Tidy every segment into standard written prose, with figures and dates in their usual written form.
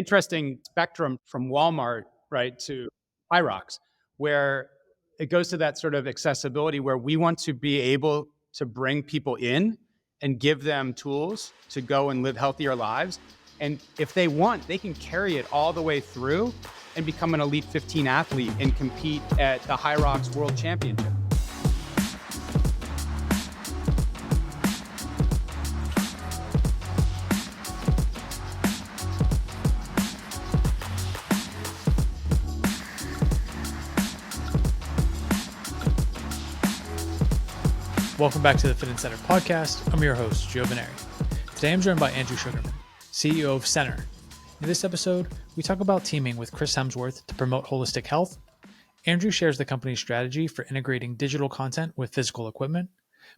interesting spectrum from Walmart, right, to Hyrox, where it goes to that sort of accessibility where we want to be able to bring people in and give them tools to go and live healthier lives. And if they want, they can carry it all the way through and become an Elite 15 athlete and compete at the Hyrox World Championship. Welcome back to the Fitt and Centr podcast. I'm your host, Joe Veneri. Today I'm joined by Andrew Sugerman, CEO of Centr. In this episode, we talk about teaming with Chris Hemsworth to promote holistic health. Andrew shares the company's strategy for integrating digital content with physical equipment.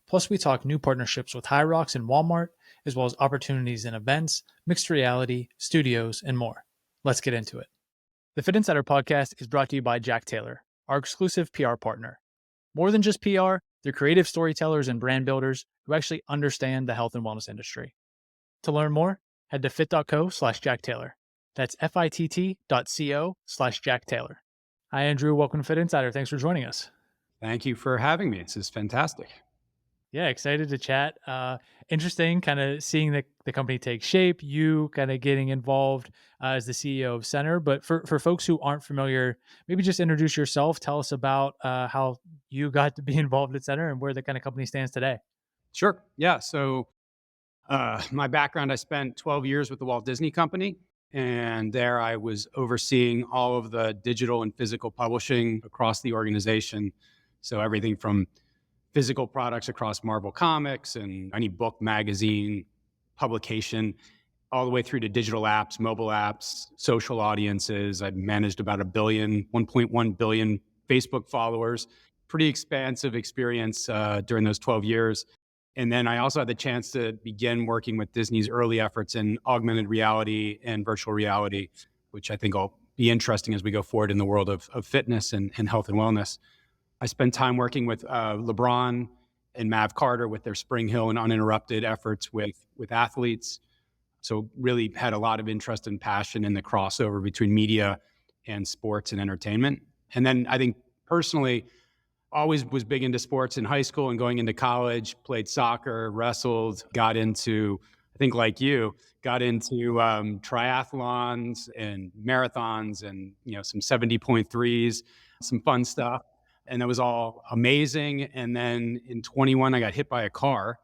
Plus, we talk new partnerships with Hyrox and Walmart, as well as opportunities in events, mixed reality, studios, and more. Let's get into it. The Fitt and Centr podcast is brought to you by Jack Taylor, our exclusive PR partner. More than just PR, they're creative storytellers and brand builders who actually understand the health and wellness industry. To learn more, head to fit.co/JackTaylor. That's FITT.co/JackTaylor. Hi, Andrew. Welcome to Fitt Insider. Thanks for joining us. Thank you for having me. This is fantastic. Yeah, excited to chat. Interesting kind of seeing the company take shape, you kind of getting involved as the CEO of Centr. But for folks who aren't familiar, maybe just introduce yourself. Tell us about how you got to be involved at Centr and where the kind of company stands today. Sure. Yeah. So my background, I spent 12 years with the Walt Disney Company. And there I was overseeing all of the digital and physical publishing across the organization. So everything from physical products across Marvel Comics and any book, magazine, publication, all the way through to digital apps, mobile apps, social audiences. I managed about 1.1 billion Facebook followers. Pretty expansive experience during those 12 years. And then I also had the chance to begin working with Disney's early efforts in augmented reality and virtual reality, which I think will be interesting as we go forward in the world of fitness and health and wellness. I spent time working with LeBron and Mav Carter with their Spring Hill and Uninterrupted efforts with athletes. So really had a lot of interest and passion in the crossover between media and sports and entertainment. And then I think personally, always was big into sports in high school and going into college, played soccer, wrestled, got into, I think like you, got into triathlons and marathons and, some 70.3s, some fun stuff. And it was all amazing. And then in 21, I got hit by a car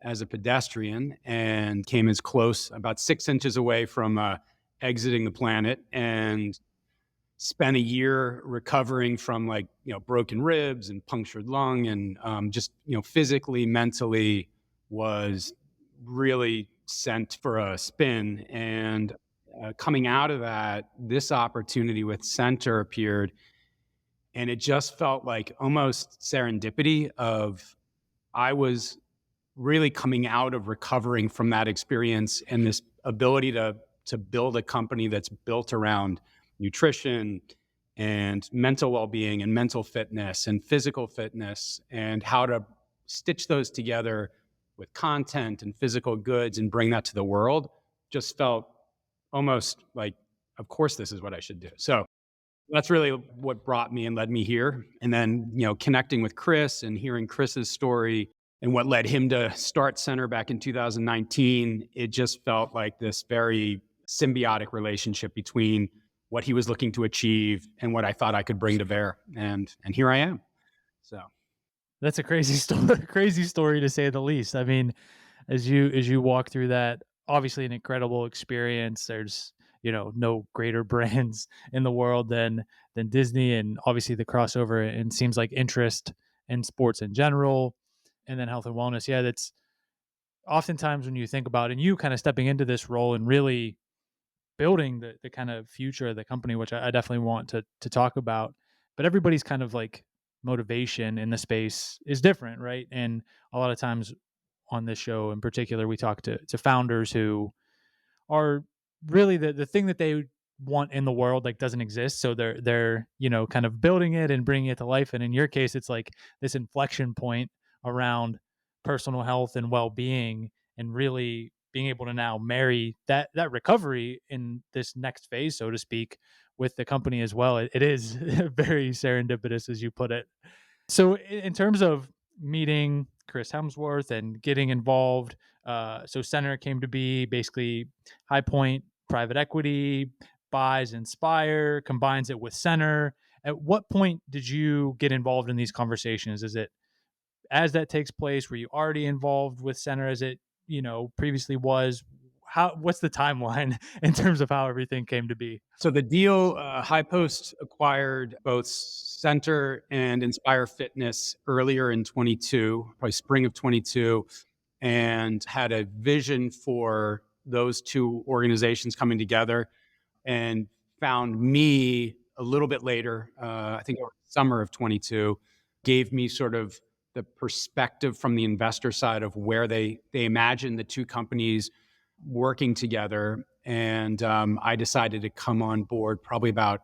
as a pedestrian and came as close, about 6 inches away from exiting the planet, and spent a year recovering from broken ribs and punctured lung, and just physically, mentally was really sent for a spin. And coming out of that, this opportunity with Centr appeared. And it just felt like almost serendipity of I was really coming out of recovering from that experience and this ability to build a company that's built around nutrition and mental well-being and mental fitness and physical fitness, and how to stitch those together with content and physical goods and bring that to the world just felt almost like, of course, this is what I should do. So that's really what brought me and led me here. And then, connecting with Chris and hearing Chris's story and what led him to start Centr back in 2019, it just felt like this very symbiotic relationship between what he was looking to achieve and what I thought I could bring to bear. And here I am. So that's a crazy story to say the least. I mean, as you walk through that, obviously an incredible experience. There's no greater brands in the world than Disney, and obviously the crossover and seems like interest in sports in general, and then health and wellness. Yeah, that's oftentimes when you think about, and you kind of stepping into this role and really building the kind of future of the company, which I definitely want to talk about. But everybody's kind of like motivation in the space is different, right? And a lot of times on this show in particular, we talk to founders who are really the thing that they want in the world doesn't exist. So they're kind of building it and bringing it to life. And in your case, it's like this inflection point around personal health and well-being, and really being able to now marry that recovery in this next phase, so to speak, with the company as well. It is very serendipitous, as you put it. So, in terms of meeting Chris Hemsworth and getting involved, so Centr came to be basically High Point Private Equity buys Inspire, combines it with Centr. At what point did you get involved in these conversations? Is it as that takes place? Were you already involved with Centr as it, previously was? What's the timeline in terms of how everything came to be? So the deal, High Post acquired both Center and Inspire Fitness earlier in 22, probably spring of 22, and had a vision for those two organizations coming together, and found me a little bit later, I think it was summer of 22, gave me sort of the perspective from the investor side of where they imagined the two companies working together. And I decided to come on board probably about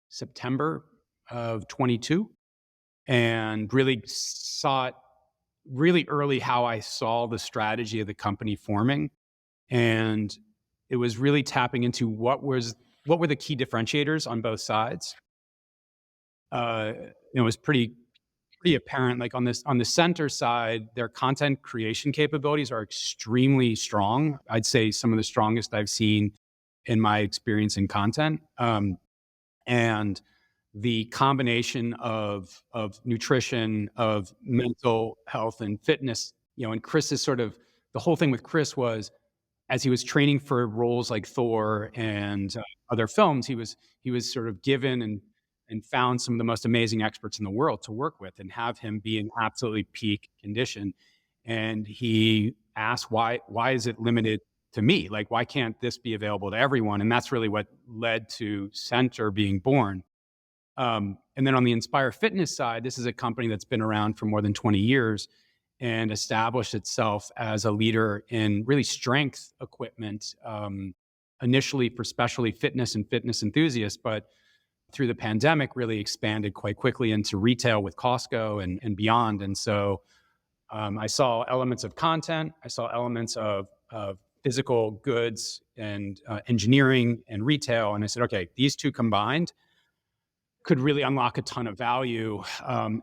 September of 22, and really saw it really early how I saw the strategy of the company forming. And it was really tapping into what were the key differentiators on both sides. Uh, it was pretty apparent. Like on the center side, their content creation capabilities are extremely strong. I'd say some of the strongest I've seen in my experience in content. And the combination of nutrition, of mental health and fitness, and Chris is sort of the whole thing with Chris was, as he was training for roles like Thor and other films, he was sort of given and found some of the most amazing experts in the world to work with and have him be in absolutely peak condition. And he asked, why is it limited to me? Like, why can't this be available to everyone? And that's really what led to Centr being born. And then on the Inspire Fitness side, this is a company that's been around for more than 20 years and established itself as a leader in really strength equipment, initially for specialty fitness and fitness enthusiasts, but through the pandemic really expanded quite quickly into retail with Costco and beyond. And so I saw elements of content, I saw elements of physical goods and engineering and retail. And I said, okay, these two combined could really unlock a ton of value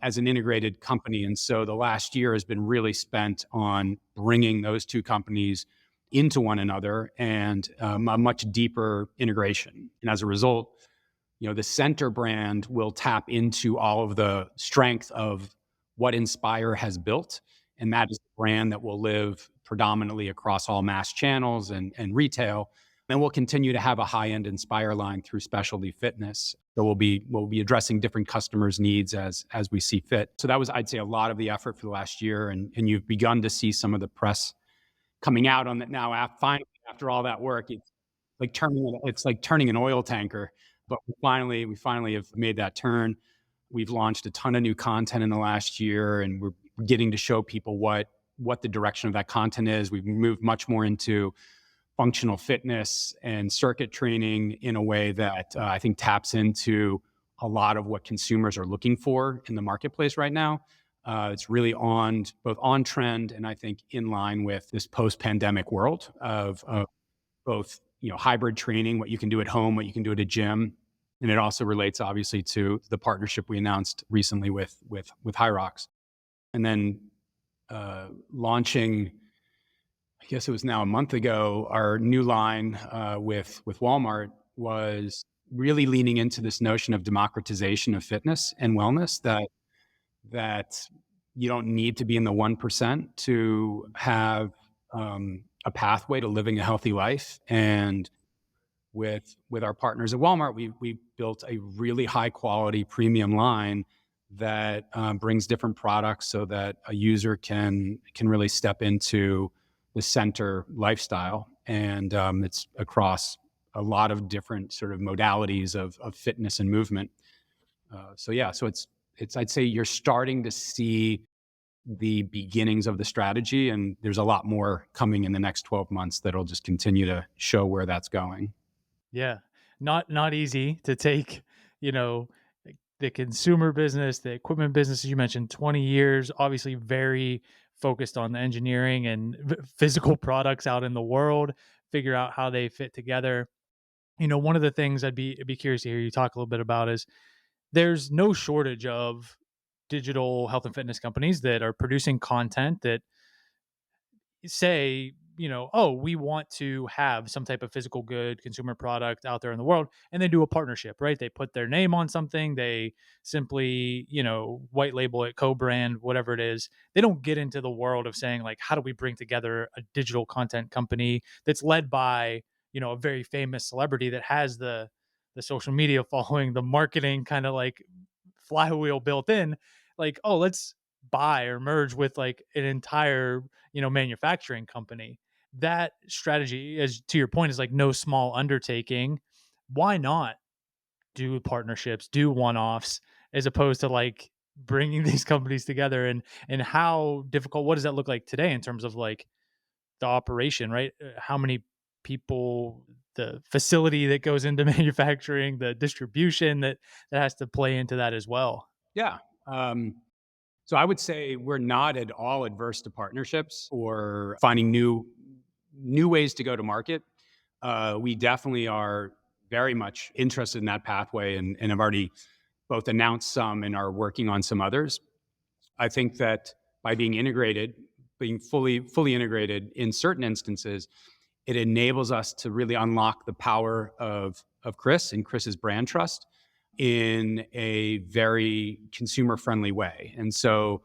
as an integrated company. And so the last year has been really spent on bringing those two companies into one another and a much deeper integration. And as a result, the Centr brand will tap into all of the strength of what Inspire has built. And that is the brand that will live predominantly across all mass channels and retail. And we'll continue to have a high-end Inspire line through specialty fitness. So we'll be addressing different customers' needs as we see fit. So that was, I'd say, a lot of the effort for the last year. And you've begun to see some of the press coming out on that now. Finally, after all that work, it's like turning an oil tanker. But we finally have made that turn. We've launched a ton of new content in the last year, and we're getting to show people what the direction of that content is. We've moved much more into functional fitness and circuit training in a way that I think taps into a lot of what consumers are looking for in the marketplace right now. It's really both on trend and I think in line with this post-pandemic world of both hybrid training, what you can do at home, what you can do at a gym, and it also relates obviously to the partnership we announced recently with Hyrox, and then launching, I guess it was now a month ago, our new line with Walmart was really leaning into this notion of democratization of fitness and wellness, that you don't need to be in the 1% to have a pathway to living a healthy life. And with our partners at Walmart, we built a really high quality premium line that brings different products so that a user can really step into the Centr lifestyle. And it's across a lot of different sort of modalities of fitness and movement. So it's I'd say you're starting to see the beginnings of the strategy, and there's a lot more coming in the next 12 months that'll just continue to show where that's going. Yeah. Not easy to take, the consumer business, the equipment business, as you mentioned, 20 years, obviously very focused on the engineering and physical products out in the world, figure out how they fit together. One of the things I'd be curious to hear you talk a little bit about is there's no shortage of digital health and fitness companies that are producing content that say, oh, we want to have some type of physical good consumer product out there in the world, and they do a partnership, right? They put their name on something, they simply, white label it, co-brand, whatever it is. They don't get into the world of saying, like, how do we bring together a digital content company that's led by, a very famous celebrity that has the social media following, the marketing kind of like flywheel built in, like, oh, let's buy or merge with like an entire, manufacturing company. That strategy, as to your point, is like no small undertaking. Why not do partnerships, do one-offs, as opposed to like bringing these companies together? And how difficult, what does that look like today in terms of like the operation, right? How many people, the facility that goes into manufacturing, the distribution that has to play into that as well. Yeah. So I would say we're not at all adverse to partnerships or finding new ways to go to market. We definitely are very much interested in that pathway, and have already both announced some and are working on some others. I think that by being integrated, being fully integrated in certain instances, it enables us to really unlock the power of Chris and Chris's brand trust in a very consumer friendly way. And so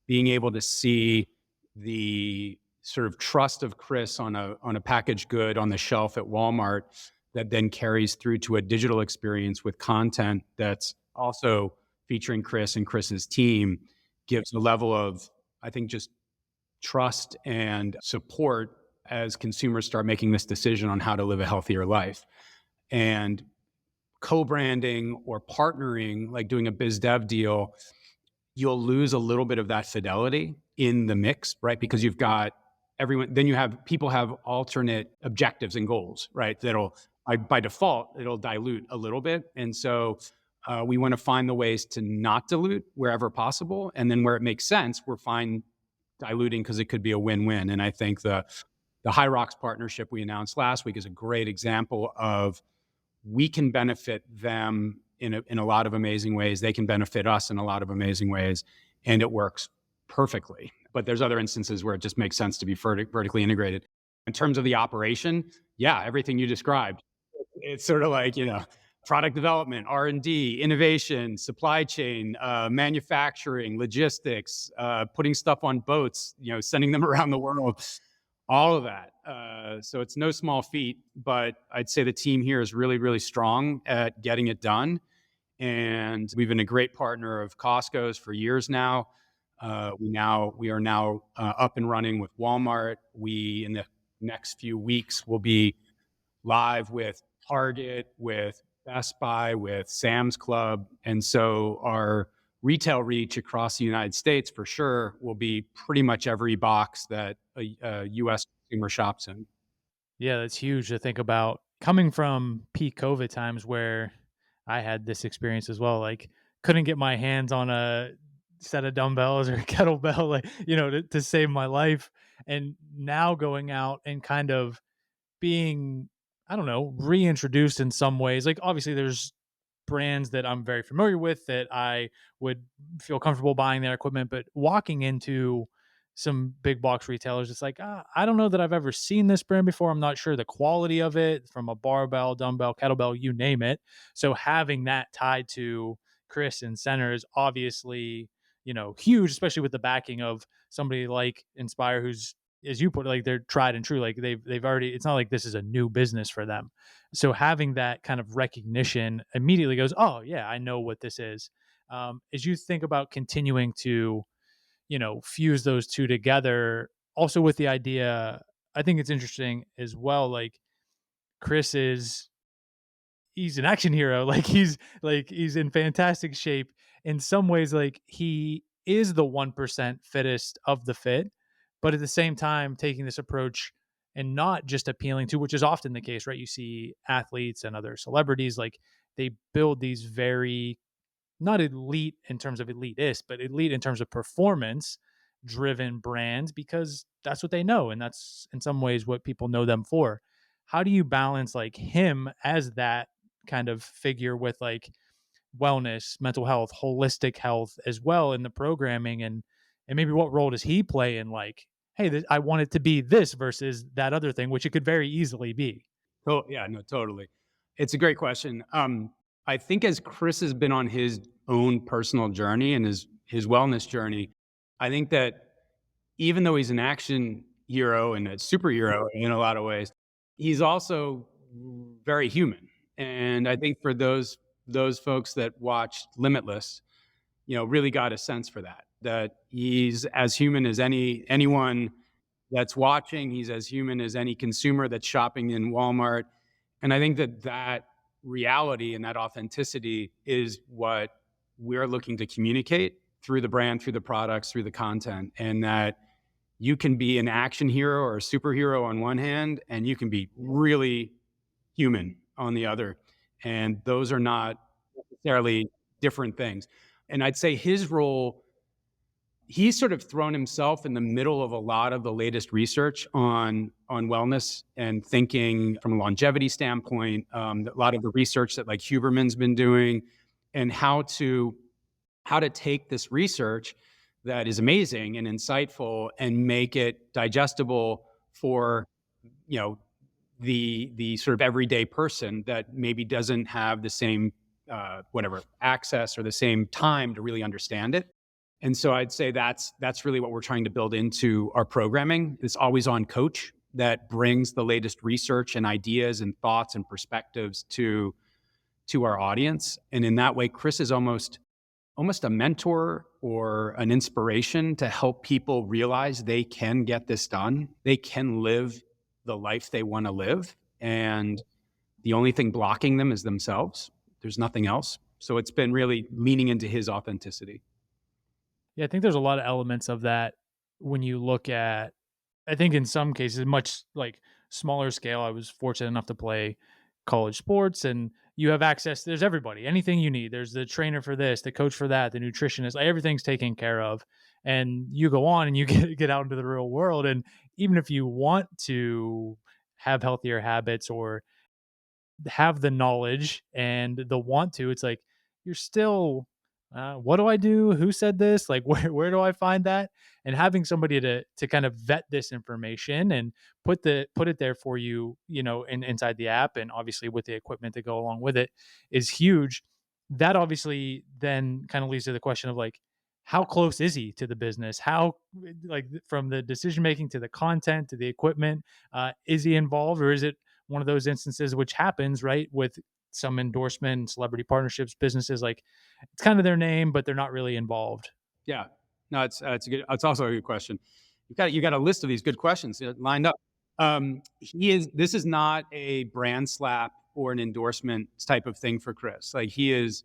being able to see the sort of trust of Chris on a packaged good on the shelf at Walmart that then carries through to a digital experience with content that's also featuring Chris and Chris's team gives a level of, I think, just trust and support as consumers start making this decision on how to live a healthier life. And co-branding or partnering, like doing a biz dev deal, you'll lose a little bit of that fidelity in the mix, right? Because you've got everyone, then you have people have alternate objectives and goals, right? That'll by default, it'll dilute a little bit. And so we want to find the ways to not dilute wherever possible. And then where it makes sense, we're fine diluting because it could be a win-win. And I think the Hyrox partnership we announced last week is a great example of we can benefit them in a lot of amazing ways. They can benefit us in a lot of amazing ways, and it works perfectly. But there's other instances where it just makes sense to be vertically integrated. In terms of the operation, yeah, everything you described. It's sort of like, product development, R&D, innovation, supply chain, manufacturing, logistics, putting stuff on boats, sending them around the world, all of that. So it's no small feat, but I'd say the team here is really, really strong at getting it done. And we've been a great partner of Costco's for years now. We are now up and running with Walmart. We, in the next few weeks, will be live with Target, with Best Buy, with Sam's Club. And so our retail reach across the United States for sure will be pretty much every box that a US consumer shops in. Yeah, that's huge to think about. Coming from peak COVID times where I had this experience as well, like couldn't get my hands on a set of dumbbells or a kettlebell, like, to save my life. And now going out and kind of being, I don't know, reintroduced in some ways. Like obviously there's brands that I'm very familiar with that I would feel comfortable buying their equipment, but walking into some big box retailers, it's like, I don't know that I've ever seen this brand before. I'm not sure the quality of it from a barbell, dumbbell, kettlebell, you name it. So having that tied to Chris and Centr is obviously, huge, especially with the backing of somebody like Inspire, who's, as you put it, like they're tried and true. Like they've already, it's not like this is a new business for them. So having that kind of recognition immediately goes, oh yeah, I know what this is. As you think about continuing to, fuse those two together, also with the idea, I think it's interesting as well. Like Chris is, he's an action hero. He's in fantastic shape. In some ways, like he is the 1% fittest of the fit, but at the same time, taking this approach and not just appealing to, which is often the case, right? You see athletes and other celebrities, like they build these very not elite in terms of elitist, but elite in terms of performance, driven brands because that's what they know. And that's in some ways what people know them for. How do you balance like him as that kind of figure with like wellness, mental health, holistic health as well in the programming, and maybe what role does he play in like, hey, I want it to be this versus that other thing, which it could very easily be. Yeah, no, totally. It's a great question. I think as Chris has been on his own personal journey and his wellness journey, I think that even though he's an action hero and a superhero in a lot of ways, he's also very human. And I think for those folks that watched Limitless, really got a sense for that. That he's as human as anyone that's watching. He's as human as any consumer that's shopping in Walmart. And I think that reality and that authenticity is what we're looking to communicate through the brand, through the products, through the content, and that you can be an action hero or a superhero on one hand, and you can be really human on the other. And those are not necessarily different things. And I'd say his role, he's sort of thrown himself in the middle of a lot of the latest research on wellness and thinking from a longevity standpoint. A lot of the research that like Huberman's been doing, and how to take this research that is amazing and insightful and make it digestible for you know the sort of everyday person that maybe doesn't have the same whatever access or the same time to really understand it. And so I'd say that's really what we're trying to build into our programming, this always on coach that brings the latest research and ideas and thoughts and perspectives to our audience. And in that way, Chris is almost a mentor or an inspiration to help people realize they can get this done. They can live the life they want to live. And the only thing blocking them is themselves. There's nothing else. So it's been really leaning into his authenticity. Yeah, I think there's a lot of elements of that when you look at, I think in some cases, much like smaller scale. I was fortunate enough to play college sports, and you have access. There's everybody, anything you need. There's the trainer for this, the coach for that, the nutritionist. Like, everything's taken care of. And you go on and you get out into the real world. And even if you want to have healthier habits or have the knowledge and the want to, it's like you're still, what do I do? Who said this? Like, where do I find that? And having somebody to kind of vet this information and put it there for you, inside the app, and obviously with the equipment to go along with it, is huge. That obviously then kind of leads to the question of like, how close is he to the business? How, like, from the decision making to the content to the equipment, is he involved, or is it one of those instances which happens, right, with some endorsement, celebrity partnerships, businesses, like it's kind of their name, but they're not really involved. Yeah. No, it's a good. It's also a good question. You got a list of these good questions lined up. He is. This is not a brand slap or an endorsement type of thing for Chris. Like he is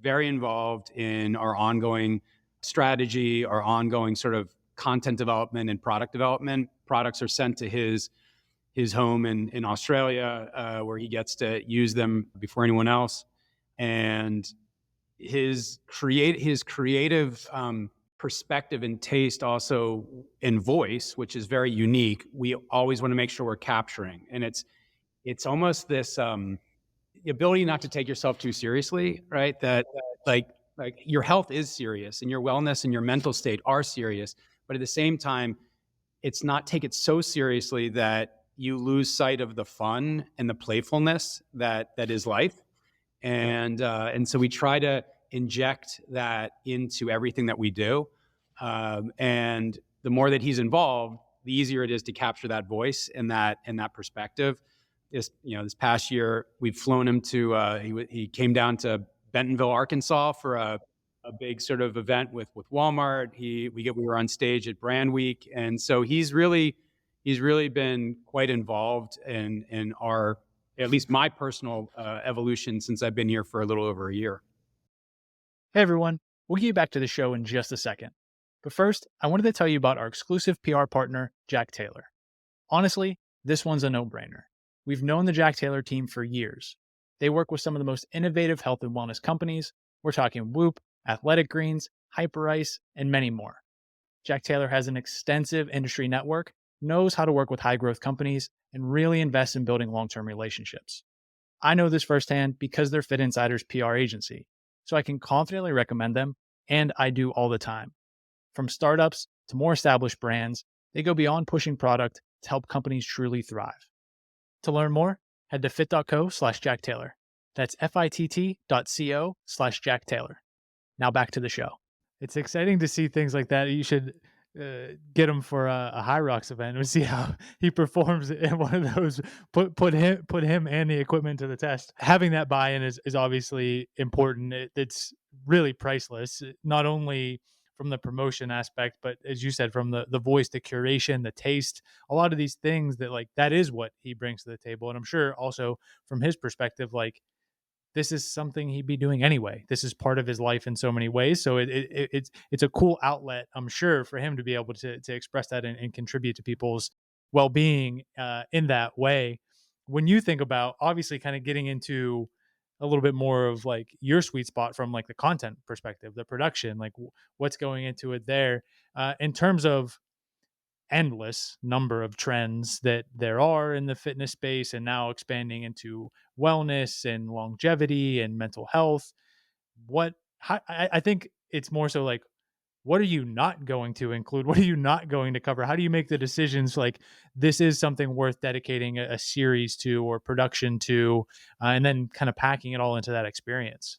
very involved in our ongoing strategy, our ongoing sort of content development and product development. Products are sent to his home in Australia, where he gets to use them before anyone else. And his creative perspective and taste also in voice, which is very unique. We always want to make sure we're capturing, and it's almost this ability not to take yourself too seriously, right? That like your health is serious, and your wellness and your mental state are serious, but at the same time, it's not take it so seriously that you lose sight of the fun and the playfulness that is life. And so we try to inject that into everything that we do. And the more that he's involved, the easier it is to capture that voice and that perspective. This past year, we've flown him to. He came down to Bentonville, Arkansas, for a big sort of event with Walmart. We were on stage at Brand Week, and so he's really been quite involved in our, at least my personal evolution since I've been here for a little over a year. Hey everyone, we'll get you back to the show in just a second. But first, I wanted to tell you about our exclusive PR partner, Jack Taylor. Honestly, this one's a no-brainer. We've known the Jack Taylor team for years. They work with some of the most innovative health and wellness companies. We're talking Whoop, Athletic Greens, Hyperice, and many more. Jack Taylor has an extensive industry network, knows how to work with high growth companies, and really invest in building long term relationships. I know this firsthand because they're Fit Insider's PR agency, so I can confidently recommend them, and I do all the time. From startups to more established brands, they go beyond pushing product to help companies truly thrive. To learn more, head to fit.co/Jack Taylor. That's FITT.co/Jack Taylor. Now back to the show. It's exciting to see things like that. You should get him for a Hyrox event and see how he performs in one of those. Put him and the equipment to the test. Having that buy-in is obviously important. It's really priceless. Not only from the promotion aspect, but as you said, from the voice, the curation, the taste, a lot of these things that like that is what he brings to the table. And I'm sure also from his perspective, like this is something he'd be doing anyway. This is part of his life in so many ways. So it's a cool outlet, I'm sure, for him to be able to express that and contribute to people's well being in that way. When you think about obviously kind of getting into a little bit more of like your sweet spot from like the content perspective, the production, like what's going into it there in terms of endless number of trends that there are in the fitness space and now expanding into wellness and longevity and mental health. I think it's more so like, what are you not going to include? What are you not going to cover? How do you make the decisions like this is something worth dedicating a series to or production to, and then kind of packing it all into that experience?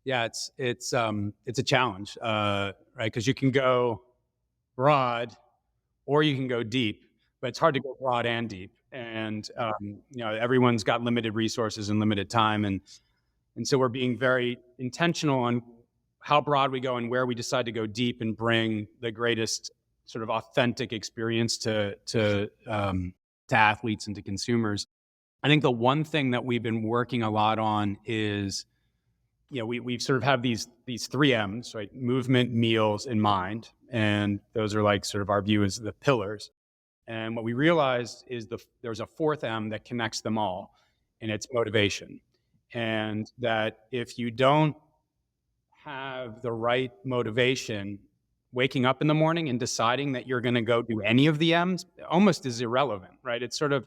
Yeah, it's a challenge, right? Because you can go broad or you can go deep, but it's hard to go broad and deep. And everyone's got limited resources and limited time, and so we're being very intentional on how broad we go and where we decide to go deep and bring the greatest sort of authentic experience to athletes and to consumers. I think the one thing that we've been working a lot on is, we sort of have these three M's, right? Movement, meals, and mind, and those are like sort of our view as the pillars. And what we realized is there's a fourth M that connects them all, and it's motivation. And that if you don't have the right motivation, waking up in the morning and deciding that you're going to go do any of the M's almost is irrelevant, right? It's sort of,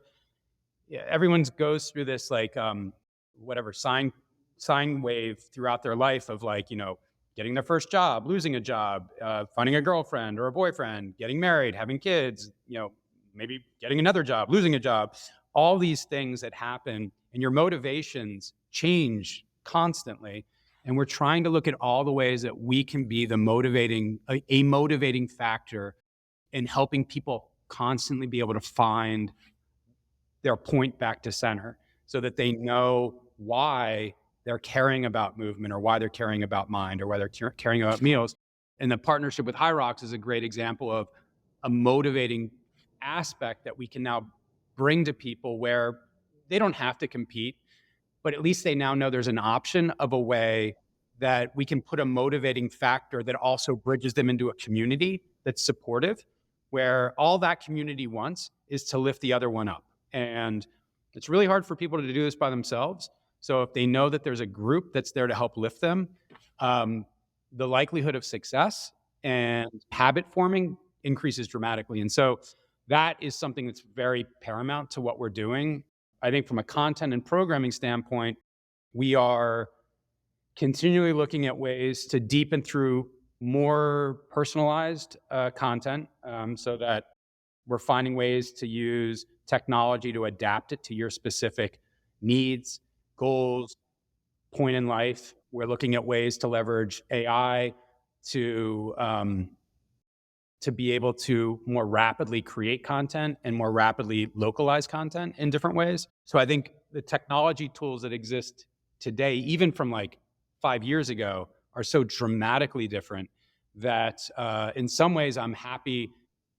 yeah, everyone goes through this like whatever sine wave throughout their life of like, getting their first job, losing a job, finding a girlfriend or a boyfriend, getting married, having kids, maybe getting another job, losing a job, all these things that happen, and your motivations change constantly. And we're trying to look at all the ways that we can be a motivating factor in helping people constantly be able to find their point back to center so that they know why they're caring about movement or why they're caring about mind or why they're caring about meals. And the partnership with Hyrox is a great example of a motivating aspect that we can now bring to people where they don't have to compete, but at least they now know there's an option of a way that we can put a motivating factor that also bridges them into a community that's supportive, where all that community wants is to lift the other one up. And it's really hard for people to do this by themselves. So if they know that there's a group that's there to help lift them, the likelihood of success and habit forming increases dramatically. And so that is something that's very paramount to what we're doing. I think from a content and programming standpoint, we are continually looking at ways to deepen through more personalized content, so that we're finding ways to use technology to adapt it to your specific needs, goals, point in life. We're looking at ways to leverage AI to be able to more rapidly create content and more rapidly localize content in different ways. So I think the technology tools that exist today, even from like 5 years ago, are so dramatically different that in some ways I'm happy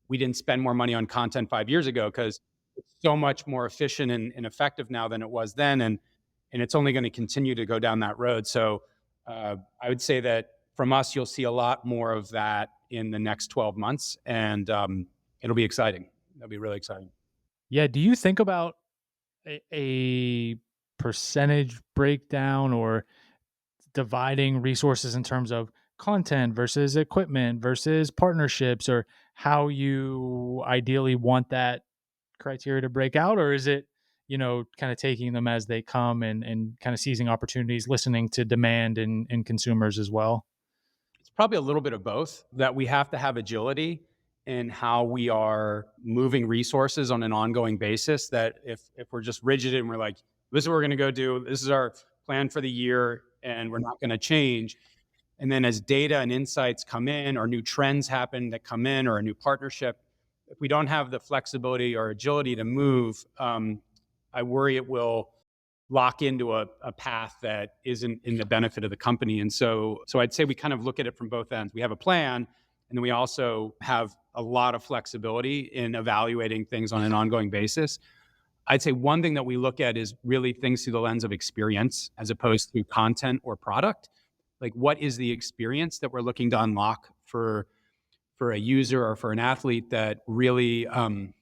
we didn't spend more money on content 5 years ago, because it's so much more efficient and effective now than it was then. And it's only going to continue to go down that road. So I would say that from us, you'll see a lot more of that in the next 12 months. And it'll be exciting. It'll be really exciting. Yeah. Do you think about a percentage breakdown or dividing resources in terms of content versus equipment versus partnerships, or how you ideally want that criteria to break out? Or is it, kind of taking them as they come and kind of seizing opportunities, listening to demand and consumers as well? It's probably a little bit of both, that we have to have agility in how we are moving resources on an ongoing basis. That if we're just rigid and we're like, this is what we're going to go do, this is our plan for the year, and we're not going to change. And then as data and insights come in, or new trends happen that come in, or a new partnership, if we don't have the flexibility or agility to move, I worry it will lock into a path that isn't in the benefit of the company. And so I'd say we kind of look at it from both ends. We have a plan, and then we also have a lot of flexibility in evaluating things on an ongoing basis. I'd say one thing that we look at is really things through the lens of experience as opposed to content or product. Like, what is the experience that we're looking to unlock for a user or for an athlete that really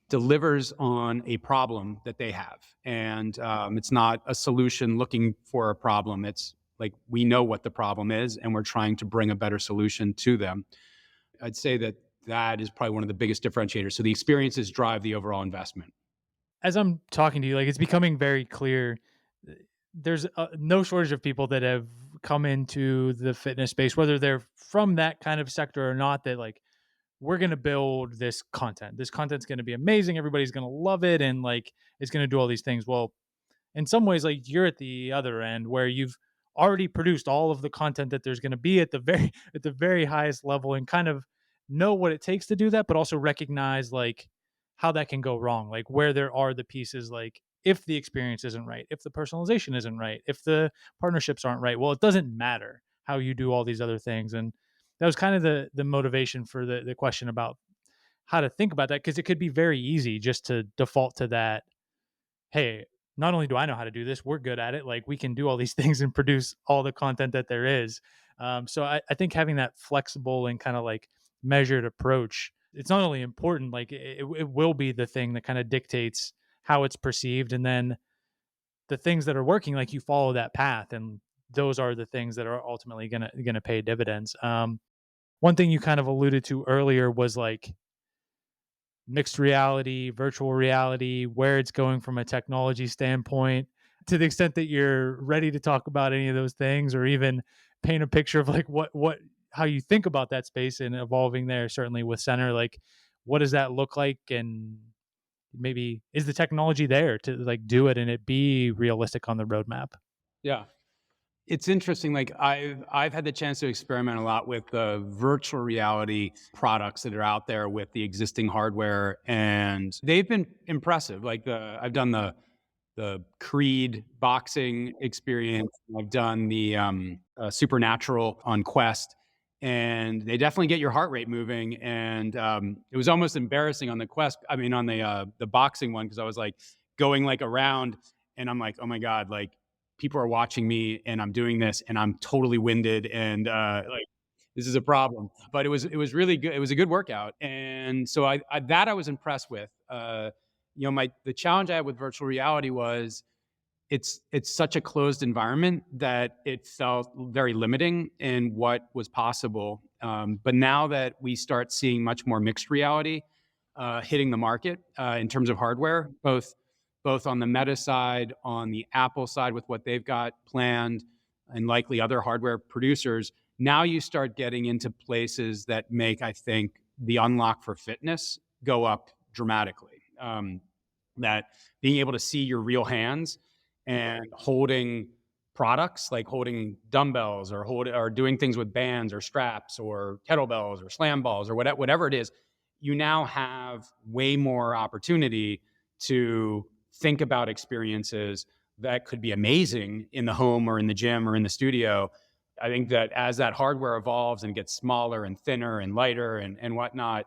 delivers on a problem that they have. And it's not a solution looking for a problem. It's like, we know what the problem is and we're trying to bring a better solution to them. I'd say that that is probably one of the biggest differentiators. So the experiences drive the overall investment. As I'm talking to you, like, it's becoming very clear. There's no shortage of people that have come into the fitness space, whether they're from that kind of sector or not, that like, we're going to build this content. This content's going to be amazing. Everybody's going to love it. And like, it's going to do all these things. Well, in some ways, like, you're at the other end where you've already produced all of the content that there's going to be at the very at the very highest level, and kind of know what it takes to do that, but also recognize like how that can go wrong, like where there are the pieces, like if the experience isn't right, if the personalization isn't right, if the partnerships aren't right, well, it doesn't matter how you do all these other things. And that was kind of the motivation for the question about how to think about that, because it could be very easy just to default to that. Hey, not only do I know how to do this, we're good at it. Like, we can do all these things and produce all the content that there is. So I think having that flexible and kind of like measured approach, it's not only important, like it will be the thing that kind of dictates how it's perceived. And then the things that are working, like, you follow that path, and those are the things that are ultimately gonna pay dividends. One thing you kind of alluded to earlier was like mixed reality, virtual reality, where it's going from a technology standpoint. To the extent that you're ready to talk about any of those things, or even paint a picture of like what how you think about that space and evolving there, certainly with Centr, like, what does that look like? And maybe is the technology there to like do it and it be realistic on the roadmap? Yeah. It's interesting. Like, I've had the chance to experiment a lot with the virtual reality products that are out there with the existing hardware, and they've been impressive. Like, I've done the Creed boxing experience. I've done the Supernatural on Quest, and they definitely get your heart rate moving. And it was almost embarrassing on the Quest. I mean, on the boxing one, because I was like going like around, and I'm like, oh my god, like, people are watching me, and I'm doing this, and I'm totally winded, and like, this is a problem. But it was really good. It was a good workout, and so I was impressed with. My the challenge I had with virtual reality was it's such a closed environment that it felt very limiting in what was possible. But now that we start seeing much more mixed reality hitting the market in terms of hardware, both on the Meta side, on the Apple side with what they've got planned, and likely other hardware producers, now you start getting into places that make, I think, the unlock for fitness go up dramatically. That being able to see your real hands and holding products, like holding dumbbells, or doing things with bands or straps or kettlebells or slam balls or whatever it is, you now have way more opportunity to think about experiences that could be amazing in the home or in the gym or in the studio. I think that as that hardware evolves and gets smaller and thinner and lighter and whatnot,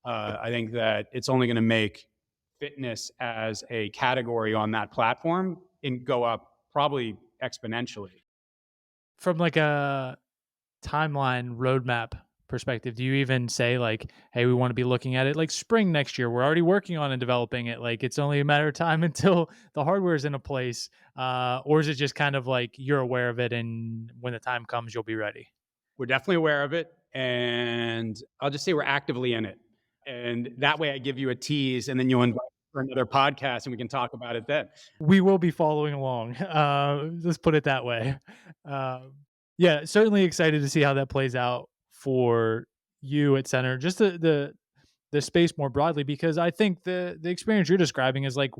I think that it's only going to make fitness as a category on that platform and go up probably exponentially. From like a timeline roadmap perspective, do you even say like, hey, we want to be looking at it like spring next year? We're already working on and developing it. Like, it's only a matter of time until the hardware is in a place. Or is it just kind of like you're aware of it and when the time comes, you'll be ready? we're definitely aware of it, and I'll just say we're actively in it. And that way I give you a tease, and then you'll invite me for another podcast, and we can talk about it then. We will be following along. Let's put it that way. Um, yeah, certainly excited to see how that plays out for you at Center. Just the space more broadly, because I think the experience you're describing is like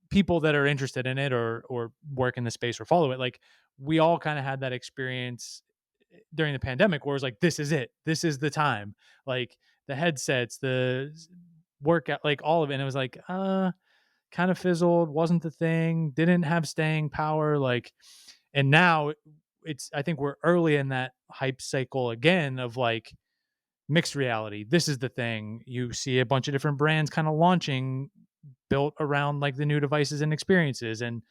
people that are interested in it or work in the space or follow it. Like we all kind of had that experience during the pandemic where it was like, this is it. This is the time. Like the headsets, workout, like all of it. And it was like, kind of fizzled, wasn't the thing, didn't have staying power. Like, and now I think we're early in that hype cycle again of like mixed reality. This is the thing. You see a bunch of different brands kind of launching built around like the new devices and experiences. And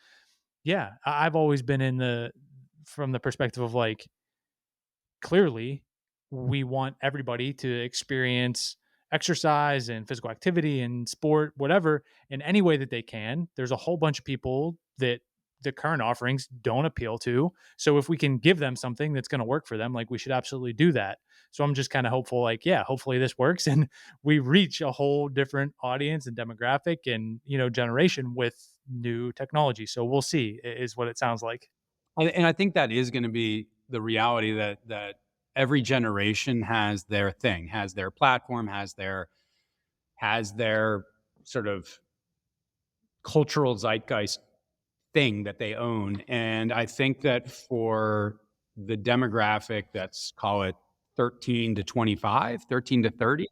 yeah, I've always been from the perspective of like, clearly we want everybody to experience exercise and physical activity and sport, whatever, in any way that they can. There's a whole bunch of people that the current offerings don't appeal to. So if we can give them something that's going to work for them, like we should absolutely do that. So I'm just kind of hopeful, like, yeah, hopefully this works and we reach a whole different audience and demographic and, generation with new technology. So we'll see, is what it sounds like. And I think that is going to be the reality, that every generation has their thing, has their platform, has their sort of cultural zeitgeist thing that they own. And I think that for the demographic, that's, call it 13 to 25, 13 to 30,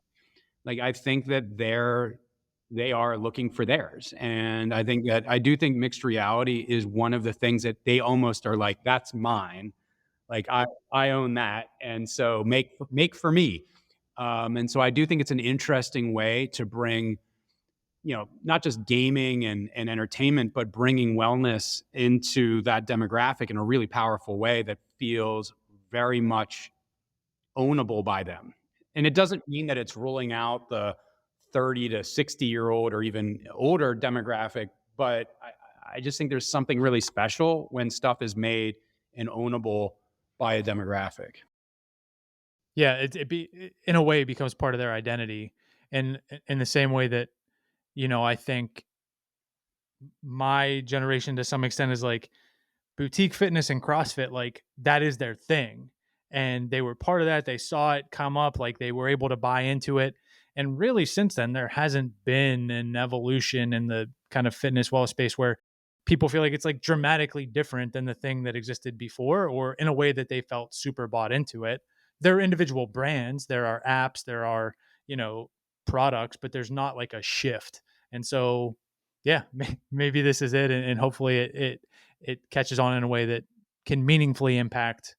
like I think that they are looking for theirs. And I do think mixed reality is one of the things that they almost are like, that's mine. Like I own that. And so make for me. And so I do think it's an interesting way to bring, not just gaming and entertainment, but bringing wellness into that demographic in a really powerful way that feels very much ownable by them. And it doesn't mean that it's ruling out the 30 to 60-year-old or even older demographic, but I just think there's something really special when stuff is made and ownable by a demographic. Yeah, in a way it becomes part of their identity, and in the same way that I think my generation to some extent is like boutique fitness and CrossFit, like that is their thing. And they were part of that. They saw it come up, like they were able to buy into it. And really, since then, there hasn't been an evolution in the kind of fitness wellness space where people feel like it's like dramatically different than the thing that existed before, or in a way that they felt super bought into it. There are individual brands, there are apps, there are, you know, products, but there's not like a shift. And so, yeah, maybe this is it. And hopefully it catches on in a way that can meaningfully impact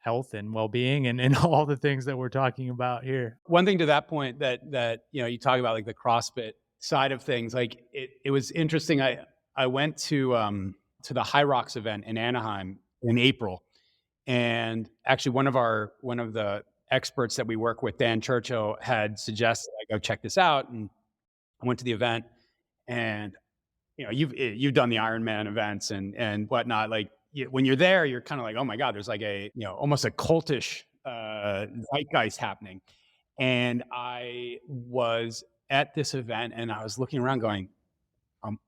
health and well-being and all the things that we're talking about here. One thing to that point, that you talk about, like the CrossFit side of things, like it was interesting. I went to the Hyrox event in Anaheim in April, and actually one of the experts that we work with, Dan Churchill, had suggested I go check this out, and I went to the event. And you've done the Ironman events and whatnot. Like when you're there, you're kind of like, oh my god, there's like a almost a cultish zeitgeist happening. And I was at this event, and I was looking around, going, um,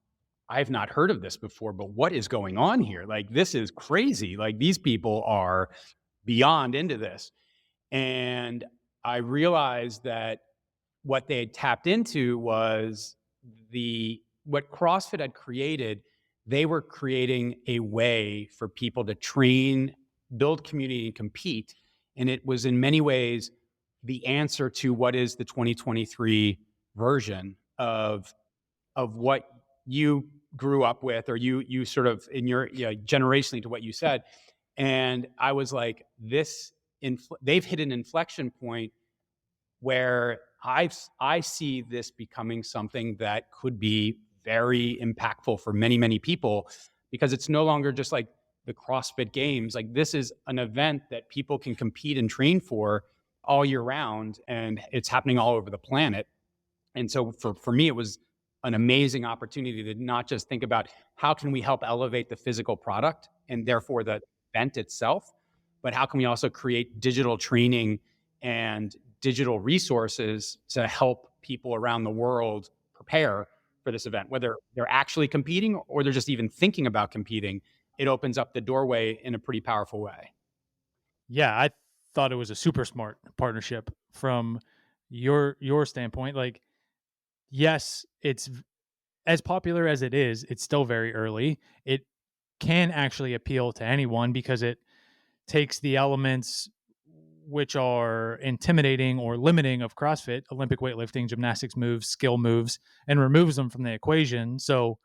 I've not heard of this before, but what is going on here? Like this is crazy. Like these people are beyond into this. And I realized that what they had tapped into was what CrossFit had created. They were creating a way for people to train, build community, and compete. And it was in many ways the answer to what is the 2023 version of what you grew up with, or you sort of in your generationally to what you said. And I was like, they've hit an inflection point where I see this becoming something that could be very impactful for many, many people, because it's no longer just like the CrossFit Games. Like this is an event that people can compete and train for all year round, and it's happening all over the planet. And so for me, it was an amazing opportunity to not just think about how can we help elevate the physical product and therefore the event itself, but how can we also create digital training and digital resources to help people around the world prepare for this event, whether they're actually competing or they're just even thinking about competing. It opens up the doorway in a pretty powerful way. Yeah, I thought it was a super smart partnership from your standpoint. Like, yes, as popular as it is, it's still very early. It can actually appeal to anyone because it takes the elements which are intimidating or limiting of CrossFit, Olympic weightlifting, gymnastics moves, skill moves, and removes them from the equation. So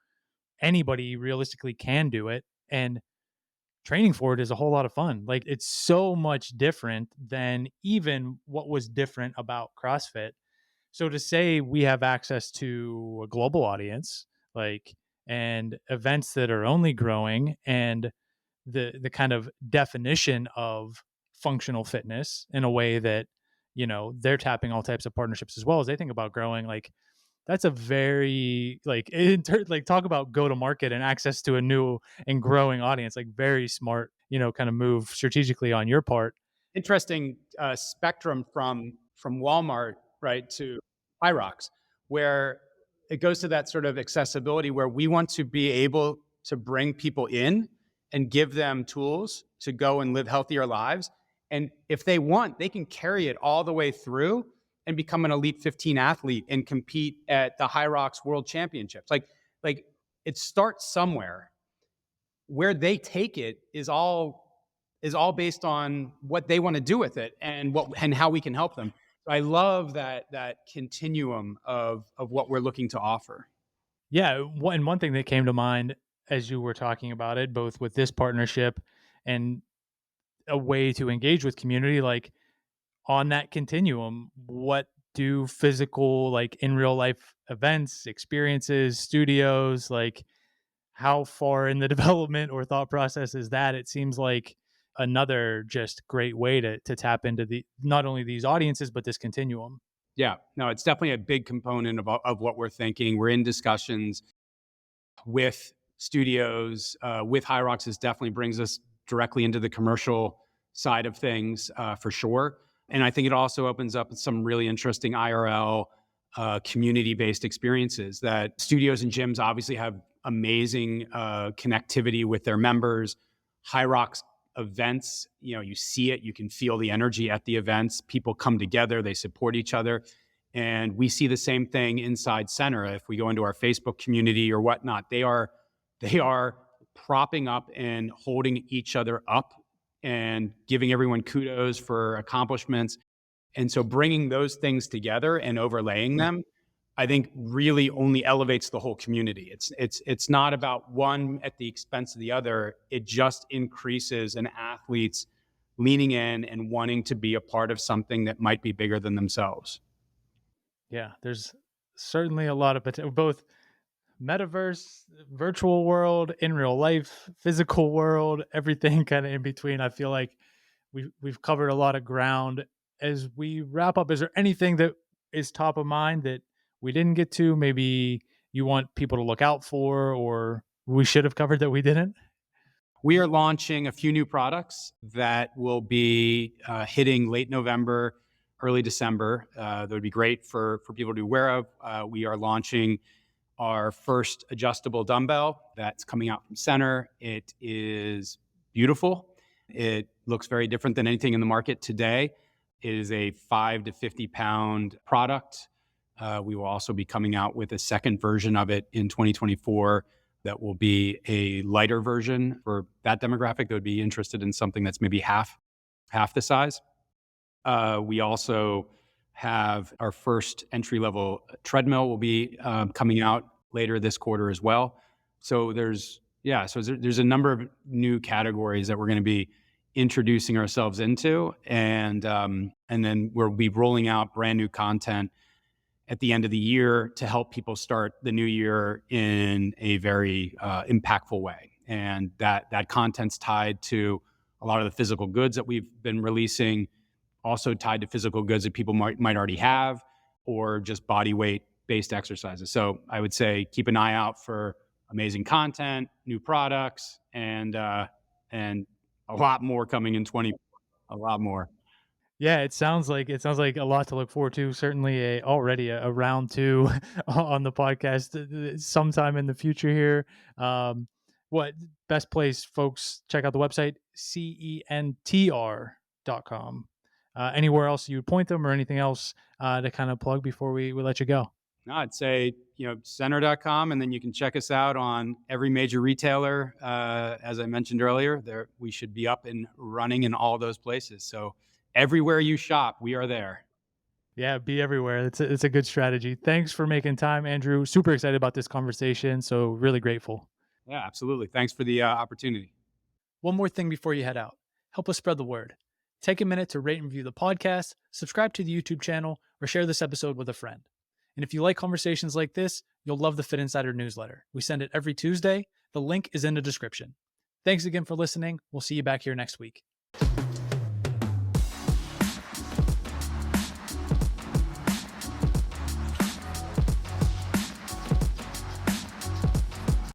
anybody realistically can do it. And training for it is a whole lot of fun. Like, it's so much different than even what was different about CrossFit. So to say we have access to a global audience, like, and events that are only growing, and the kind of definition of functional fitness in a way that, they're tapping all types of partnerships as well as they think about growing, like, that's a very, like, like, talk about go to market and access to a new and growing audience, like, very smart, kind of move strategically on your part. Interesting spectrum from Walmart, right, to Hyrox, where it goes to that sort of accessibility where we want to be able to bring people in and give them tools to go and live healthier lives. And if they want, they can carry it all the way through and become an elite 15 athlete and compete at the Hyrox World Championships. Like it starts somewhere. Where they take it is all based on what they want to do with it and how we can help them. So I love that continuum of what we're looking to offer. Yeah, and one thing that came to mind as you were talking about it, both with this partnership and a way to engage with community, like, on that continuum, what do physical, like, in real life events, experiences, studios, like, how far in the development or thought process is that? It seems like another just great way to tap into the not only these audiences but this continuum. Yeah, no, it's definitely a big component of what we're thinking. We're in discussions with studios, with Hyrox. This definitely brings us directly into the commercial side of things for sure. And I think it also opens up some really interesting IRL community-based experiences that studios and gyms obviously have amazing connectivity with their members. Hyrox events, you see it, you can feel the energy at the events. People come together, they support each other. And we see the same thing inside Centr. If we go into our Facebook community or whatnot, they are propping up and holding each other up and giving everyone kudos for accomplishments. And so bringing those things together and overlaying them, I think really only elevates the whole community. It's not about one at the expense of the other. It just increases an athlete's leaning in and wanting to be a part of something that might be bigger than themselves. Yeah, there's certainly a lot of potential, both metaverse, virtual world, in real life, physical world, everything kind of in between. I feel like we've covered a lot of ground. As we wrap up, is there anything that is top of mind that we didn't get to? Maybe you want people to look out for, or we should have covered that we didn't? We are launching a few new products that will be hitting late November, early December. That would be great for people to be aware of. We are launching our first adjustable dumbbell that's coming out from Centr. It is beautiful. It looks very different than anything in the market today. It is a 5 to 50 pound product. We will also be coming out with a second version of it in 2024 that will be a lighter version for that demographic that would be interested in something that's maybe half the size. We also have our first entry level treadmill will be coming out later this quarter as well. So there's a number of new categories that we're going to be introducing ourselves into, and then we'll be rolling out brand new content at the end of the year to help people start the new year in a very impactful way. And that content's tied to a lot of the physical goods that we've been releasing, also tied to physical goods that people might already have, or just body weight based exercises. So I would say keep an eye out for amazing content, new products, and a lot more coming in 20. A lot more. Yeah, it sounds like a lot to look forward to. Certainly already a round two on the podcast sometime in the future here. What best place, folks? Check out the website centr.com. Anywhere else you would point them or anything else to kind of plug before we let you go? No, I'd say, center.com, and then you can check us out on every major retailer. As I mentioned earlier, there we should be up and running in all those places. So everywhere you shop, we are there. Yeah, be everywhere. It's a good strategy. Thanks for making time, Andrew. Super excited about this conversation. So really grateful. Yeah, absolutely. Thanks for the opportunity. One more thing before you head out. Help us spread the word. Take a minute to rate and review the podcast, subscribe to the YouTube channel, or share this episode with a friend. And if you like conversations like this, you'll love the Fit Insider newsletter. We send it every Tuesday. The link is in the description. Thanks again for listening. We'll see you back here next week.